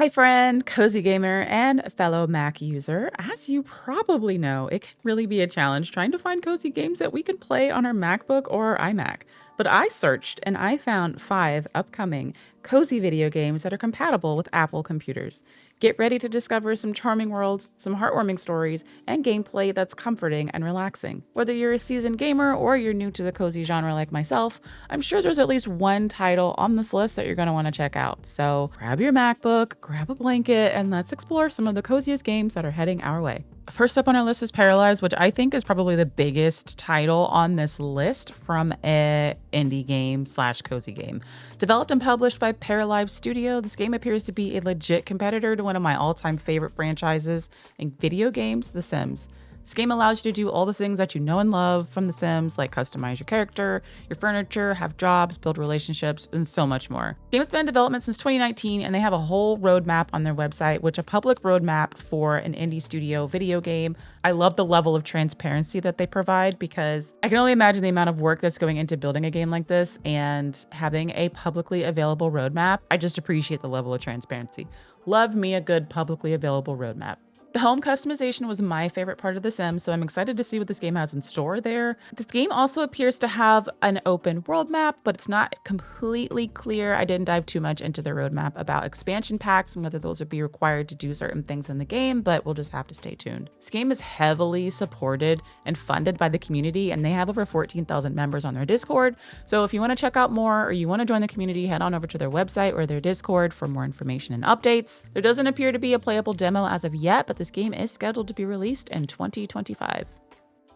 Hi friend, cozy gamer, and fellow Mac user. As you probably know, it can really be a challenge trying to find cozy games that we can play on our MacBook or iMac. But I searched and I found 5 upcoming cozy video games that are compatible with Apple computers. Get ready to discover some charming worlds, some heartwarming stories, and gameplay that's comforting and relaxing. Whether you're a seasoned gamer or you're new to the cozy genre like myself, I'm sure there's at least one title on this list that you're going to want to check out. So grab your MacBook, grab a blanket, and let's explore some of the coziest games that are heading our way. First up on our list is Paralives, which I think is probably the biggest title on this list from a indie game slash cozy game. Developed and published by Paralives Studio, this game appears to be a legit competitor to one of my all-time favorite franchises in video games, The Sims. This game allows you to do all the things that you know and love from The Sims, like customize your character, your furniture, have jobs, build relationships, and so much more. The game has been in development since 2019, and they have a whole roadmap on their website, which a public roadmap for an indie studio video game. I love the level of transparency that they provide because I can only imagine the amount of work that's going into building a game like this, and having a publicly available roadmap. I just appreciate the level of transparency. Love me a good publicly available roadmap. The home customization was my favorite part of The Sims, so I'm excited to see what this game has in store there. This game also appears to have an open world map, but it's not completely clear. I didn't dive too much into the roadmap about expansion packs and whether those would be required to do certain things in the game, but we'll just have to stay tuned. This game is heavily supported and funded by the community, and they have over 14,000 members on their Discord. So if you want to check out more or you want to join the community, head on over to their website or their Discord for more information and updates. There doesn't appear to be a playable demo as of yet, but this game is scheduled to be released in 2025.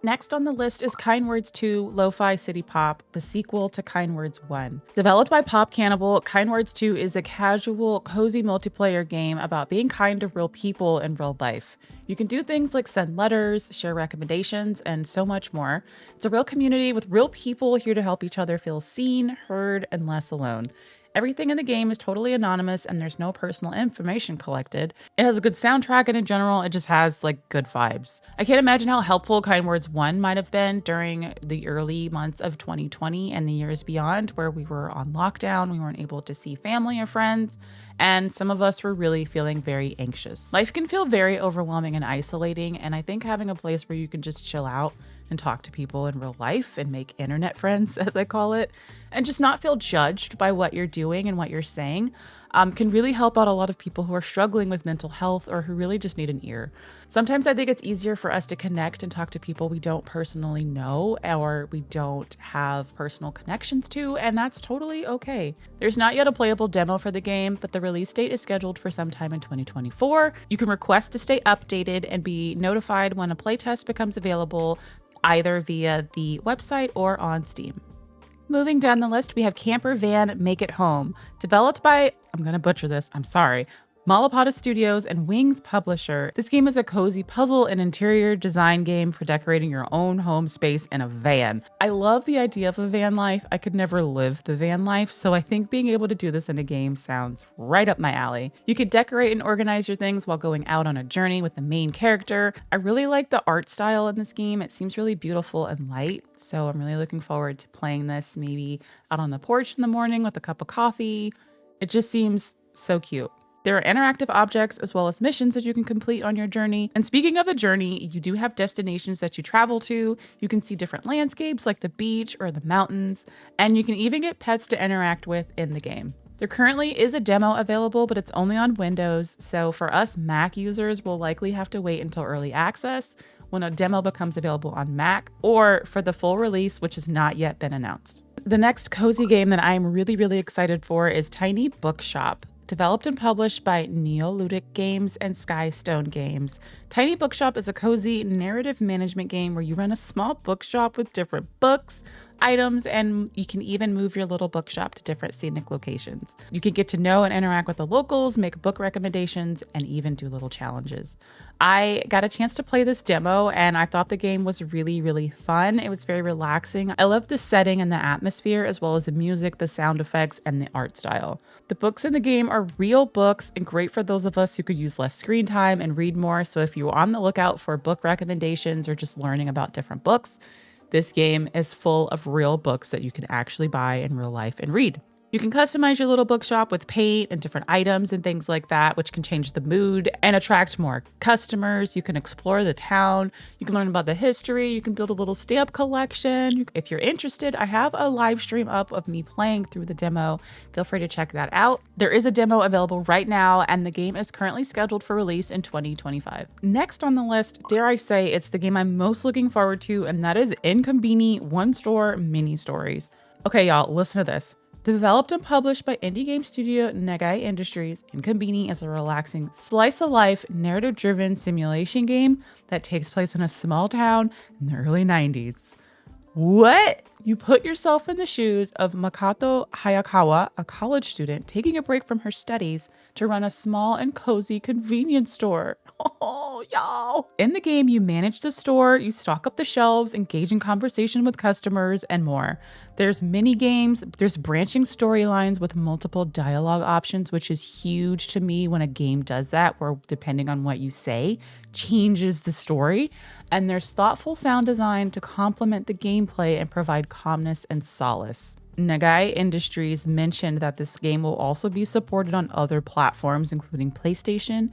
Next on the list is Kind Words 2 Lo-Fi City Pop, the sequel to Kind Words 1. Developed by Pop Cannibal, Kind Words 2 is a casual, cozy multiplayer game about being kind to real people in real life. You can do things like send letters, share recommendations, and so much more. It's a real community with real people here to help each other feel seen, heard, and less alone. Everything in the game is totally anonymous and there's no personal information collected. It has a good soundtrack and in general, it just has like good vibes. I can't imagine how helpful Kind Words 1 might have been during the early months of 2020 and the years beyond where we were on lockdown, we weren't able to see family or friends, and some of us were really feeling very anxious. Life can feel very overwhelming and isolating, and I think having a place where you can just chill out and talk to people in real life and make internet friends, as I call it, and just not feel judged by what you're doing and what you're saying, can really help out a lot of people who are struggling with mental health or who really just need an ear. Sometimes I think it's easier for us to connect and talk to people we don't personally know or we don't have personal connections to, and that's totally okay. There's not yet a playable demo for the game, but the release date is scheduled for sometime in 2024. You can request to stay updated and be notified when a playtest becomes available, either via the website or on Steam. Moving down the list, we have Camper Van Make It Home, developed by, I'm going to butcher this, I'm sorry, Malapata Studios and Wings Publisher. This game is a cozy puzzle and interior design game for decorating your own home space in a van. I love the idea of a van life. I could never live the van life, so I think being able to do this in a game sounds right up my alley. You could decorate and organize your things while going out on a journey with the main character. I really like the art style in this game. It seems really beautiful and light, so I'm really looking forward to playing this maybe out on the porch in the morning with a cup of coffee. It just seems so cute. There are interactive objects as well as missions that you can complete on your journey. And speaking of a journey, you do have destinations that you travel to. You can see different landscapes like the beach or the mountains, and you can even get pets to interact with in the game. There currently is a demo available, but it's only on Windows. So for us Mac users, we'll likely have to wait until early access when a demo becomes available on Mac, or for the full release, which has not yet been announced. The next cozy game that I'm really excited for is Tiny Bookshop. Developed and published by Neoludic Games and Skystone Games. Tiny Bookshop is a cozy narrative management game where you run a small bookshop with different books, items, and you can even move your little bookshop to different scenic locations. You can get to know and interact with the locals, make book recommendations, and even do little challenges. I got a chance to play this demo and I thought the game was really fun. It was very relaxing. I love the setting and the atmosphere as well as the music, the sound effects, and the art style. The books in the game are real books and great for those of us who could use less screen time and read more. So if you're on the lookout for book recommendations or just learning about different books, this game is full of real books that you can actually buy in real life and read. You can customize your little bookshop with paint and different items and things like that, which can change the mood and attract more customers. You can explore the town. You can learn about the history. You can build a little stamp collection. If you're interested, I have a live stream up of me playing through the demo. Feel free to check that out. There is a demo available right now, and the game is currently scheduled for release in 2025. Next on the list, dare I say, it's the game I'm most looking forward to, and that is inKonbini One Store Mini Stories. Okay, y'all, listen to this. Developed and published by indie game studio Negai Industries, inKonbini is a relaxing slice-of-life, narrative-driven simulation game that takes place in a small town in the early 90s. What? You put yourself in the shoes of Makoto Hayakawa, a college student taking a break from her studies to run a small and cozy convenience store. Oh, y'all. In the game, you manage the store, you stock up the shelves, engage in conversation with customers, and more. There's mini games, there's branching storylines with multiple dialogue options, which is huge to me when a game does that, where depending on what you say, changes the story. And there's thoughtful sound design to complement the gameplay and provide calmness and solace. Negai Industries mentioned that this game will also be supported on other platforms, including PlayStation,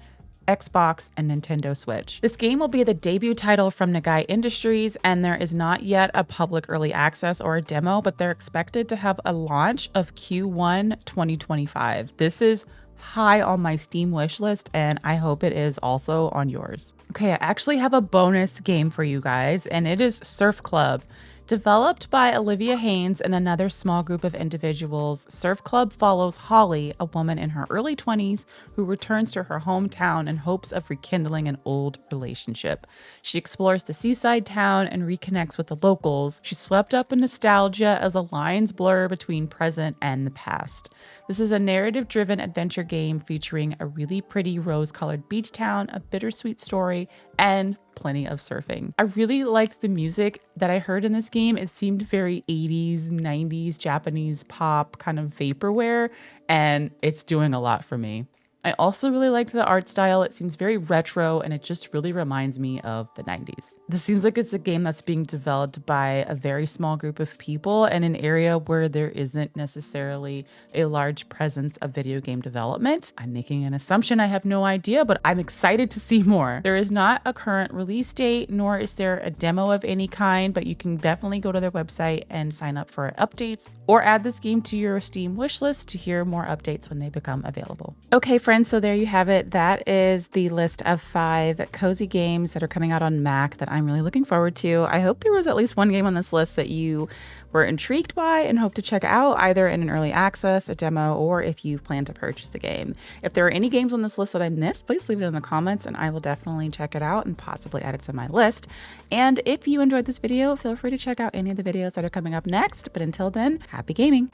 Xbox, and Nintendo Switch. This game will be the debut title from Negai Industries, and there is not yet a public early access or a demo, but they're expected to have a launch of Q1 2025. This is high on my Steam wish list, and I hope it is also on yours. Okay, I actually have a bonus game for you guys, and it is Surf Club. Developed by Olivia Haynes and another small group of individuals, Surf Club follows Holly, a woman in her early 20s who returns to her hometown in hopes of rekindling an old relationship. She explores the seaside town and reconnects with the locals. She's swept up in nostalgia as the lines blur between present and the past. This is a narrative-driven adventure game featuring a really pretty rose-colored beach town, a bittersweet story, and plenty of surfing. I really liked the music that I heard in this game. It seemed very 80s, 90s, Japanese pop, kind of vaporware, and it's doing a lot for me. I also really liked the art style. It seems very retro, and it just really reminds me of the 90s. This seems like it's a game that's being developed by a very small group of people in an area where there isn't necessarily a large presence of video game development. I'm making an assumption, I have no idea, but I'm excited to see more. There is not a current release date, nor is there a demo of any kind, but you can definitely go to their website and sign up for updates or add this game to your Steam wishlist to hear more updates when they become available. Okay, friends, so there you have it. That is the list of 5 cozy games that are coming out on Mac that I'm really looking forward to. I hope there was at least one game on this list that you were intrigued by and hope to check out either in an early access, a demo, or if you plan to purchase the game. If there are any games on this list that I missed, please leave it in the comments and I will definitely check it out and possibly add it to my list. And if you enjoyed this video, feel free to check out any of the videos that are coming up next. But until then, happy gaming.